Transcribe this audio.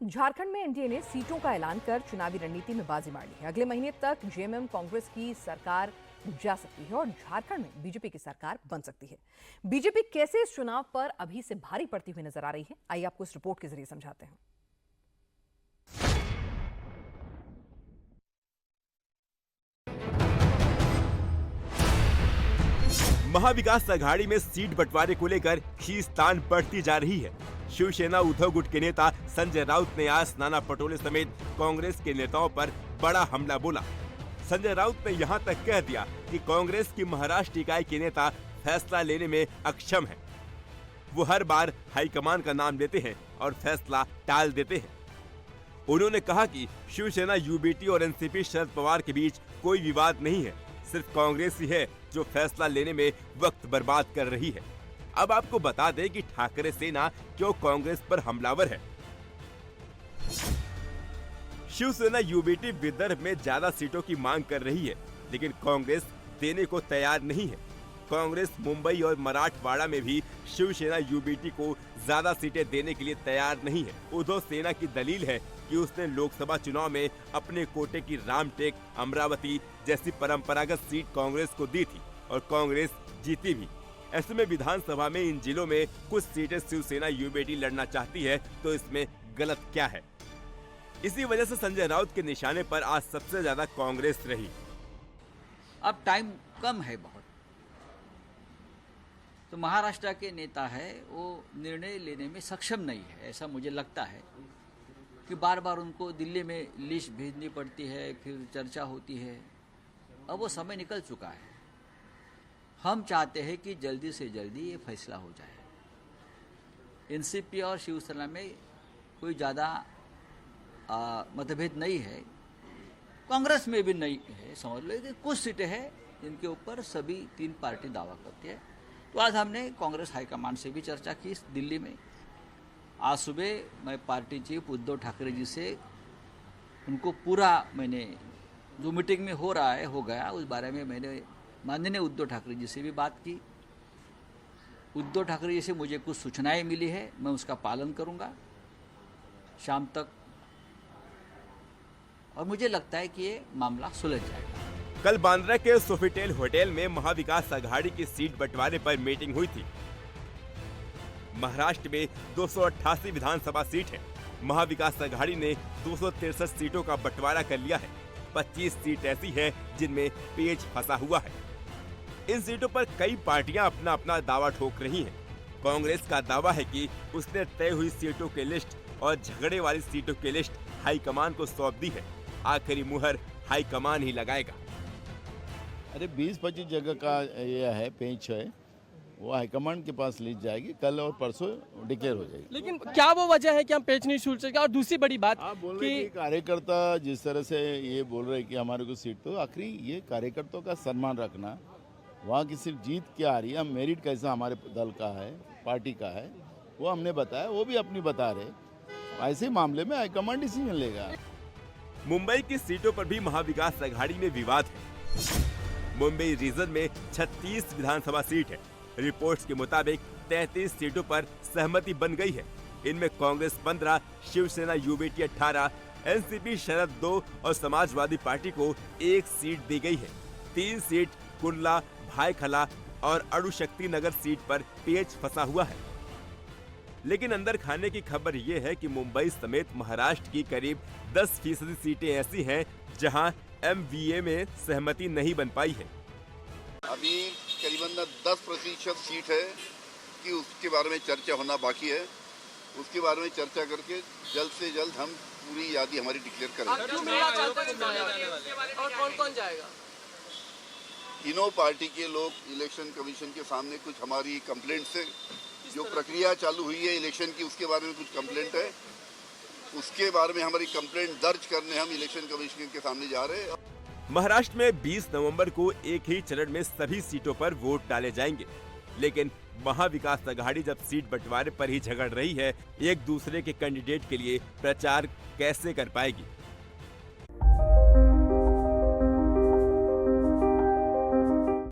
झारखंड में एनडीए ने सीटों का ऐलान कर चुनावी रणनीति में बाजी मार ली है। अगले महीने तक जेएमएम कांग्रेस की सरकार जा सकती है और झारखंड में बीजेपी की सरकार बन सकती है। बीजेपी कैसे इस चुनाव पर अभी से भारी पड़ती हुई नजर आ रही है, आइए आपको इस रिपोर्ट के जरिए समझाते हैं। महाविकास आघाड़ी में सीट बंटवारे को लेकर खींचतान बढ़ती जा रही है। शिवसेना उद्धव गुट के नेता संजय राउत ने आज नाना पटोले समेत कांग्रेस के नेताओं पर बड़ा हमला बोला। संजय राउत ने यहां तक कह दिया कि कांग्रेस की महाराष्ट्र इकाई के नेता फैसला लेने में अक्षम है। वो हर बार हाईकमान का नाम लेते हैं और फैसला टाल देते हैं। उन्होंने कहा कि शिवसेना, यूबीटी और एनसीपी शरद पवार के बीच कोई विवाद नहीं है, सिर्फ कांग्रेस ही है जो फैसला लेने में वक्त बर्बाद कर रही है। अब आपको बता दें कि ठाकरे सेना क्यों कांग्रेस पर हमलावर है। शिवसेना यूबीटी विदर्भ में ज्यादा सीटों की मांग कर रही है, लेकिन कांग्रेस देने को तैयार नहीं है। कांग्रेस मुंबई और मराठवाड़ा में भी शिवसेना यूबीटी को ज्यादा सीटें देने के लिए तैयार नहीं है। उद्धव सेना की दलील है कि उसने लोकसभा चुनाव में अपने कोटे की रामटेक, अमरावती जैसी परंपरागत सीट कांग्रेस को दी थी और कांग्रेस जीती भी। ऐसे में विधानसभा में इन जिलों में कुछ सीटें शिवसेना यूबीटी लड़ना चाहती है, तो इसमें गलत क्या है? इसी वजह से संजय राउत के निशाने पर आज सबसे ज्यादा कांग्रेस रही। अब टाइम कम है बहुत, तो महाराष्ट्र के नेता है वो निर्णय लेने में सक्षम नहीं है। ऐसा मुझे लगता है कि बार बार उनको दिल्ली में लिस्ट भेजनी पड़ती है, फिर चर्चा होती है। अब वो समय निकल चुका है। हम चाहते हैं कि जल्दी से जल्दी ये फैसला हो जाए। एनसीपी और शिवसेना में कोई ज़्यादा मतभेद नहीं है, कांग्रेस में भी नहीं है। समझ लो कि कुछ सीटें हैं जिनके ऊपर सभी तीन पार्टी दावा करती है। तो आज हमने कांग्रेस हाईकमान से भी चर्चा की दिल्ली में। आज सुबह मैं पार्टी चीफ उद्धव ठाकरे जी से उनको पूरा मैंने जो मीटिंग में हो रहा है हो गया, उस बारे में मैंने माननीय उद्धव ठाकरे जी से भी बात की। उद्धव ठाकरे जी से मुझे कुछ सूचनाएं मिली है, मैं उसका पालन करूंगा शाम तक, और मुझे लगता है कि ये मामला सुलझ जाएगा। कल बांद्रा के सोफिटेल होटल में महाविकास आघाड़ी की सीट बंटवारे पर मीटिंग हुई थी। महाराष्ट्र में 288 विधानसभा सीट है। महाविकास आघाड़ी ने 263 सीटों का बंटवारा कर लिया है। 25 सीट ऐसी है जिनमें पेच फंसा हुआ है। इन सीटों पर कई पार्टियां अपना अपना दावा ठोक रही हैं। कांग्रेस का दावा है कि उसने तय हुई सीटों की लिस्ट और झगड़े वाली सीटों की लिस्ट हाईकमान को सौंप दी है। आखिरी मुहर हाईकमान ही लगाएगा। अरे 20-25 जगह का ये है, पेंच है, वो हाईकमांड के पास ली जाएगी। कल और परसों डिक्लेयर हो जाएगी। लेकिन क्या वो वजह है कि हम पेच नहीं छूट सके? और दूसरी बड़ी बात आप बोल रहे हैं कि कार्यकर्ता जिस तरह से ये बोल रहे हैं कि हमारे को सीट, तो आखिरी ये कार्यकर्ताओं का सम्मान रखना, वहाँ की सिर्फ जीत क्या आ रही है, मेरिट कैसा हमारे दल का है, पार्टी का है, वो हमने बताया, वो भी अपनी बता रहे। ऐसे मामले में हाईकमांड डिसीजन लेगा। मुंबई की सीटों पर भी महाविकास आघाड़ी में विवाद है। मुंबई रीजन में 36 विधानसभा सीट है। रिपोर्ट्स के मुताबिक 33 सीटों पर सहमति बन गई है। इनमें कांग्रेस 15, शिवसेना यूबीटी 18, एनसीपी शरद 2 और समाजवादी पार्टी को 1 सीट दी गई है। 3 सीट कुंडला, भाईखला और अणुशक्ति नगर सीट पर पेच फंसा हुआ है। लेकिन अंदर खाने की खबर यह है कि मुंबई समेत महाराष्ट्र की करीब 10% सीटें ऐसी हैं जहां एमवीए में सहमति नहीं बन पाई है। अभी करीबन 10% सीट है कि उसके बारे में चर्चा होना बाकी है। उसके बारे में चर्चा करके जल्द से जल्द हम पूरी यादी हमारी डिक्लेयर करेंगे। और कौन कौन जाएगा? तीनों पार्टी के लोग इलेक्शन कमीशन के सामने कुछ हमारी कंप्लेंट्स है, जो प्रक्रिया चालू हुई है इलेक्शन की, उसके बारे में कुछ कंप्लेंट है। उसके बारे में हमारी कंप्लेंट दर्ज करने हम इलेक्शन कमीशन के सामने जा रहे हैं। महाराष्ट्र में 20 नवंबर को एक ही चरण में सभी सीटों पर वोट डाले जाएंगे। लेकिन महाविकास आघाड़ी जब सीट बंटवारे पर ही झगड़ रही है, एक दूसरे के कैंडिडेट के लिए प्रचार कैसे कर पाएगी?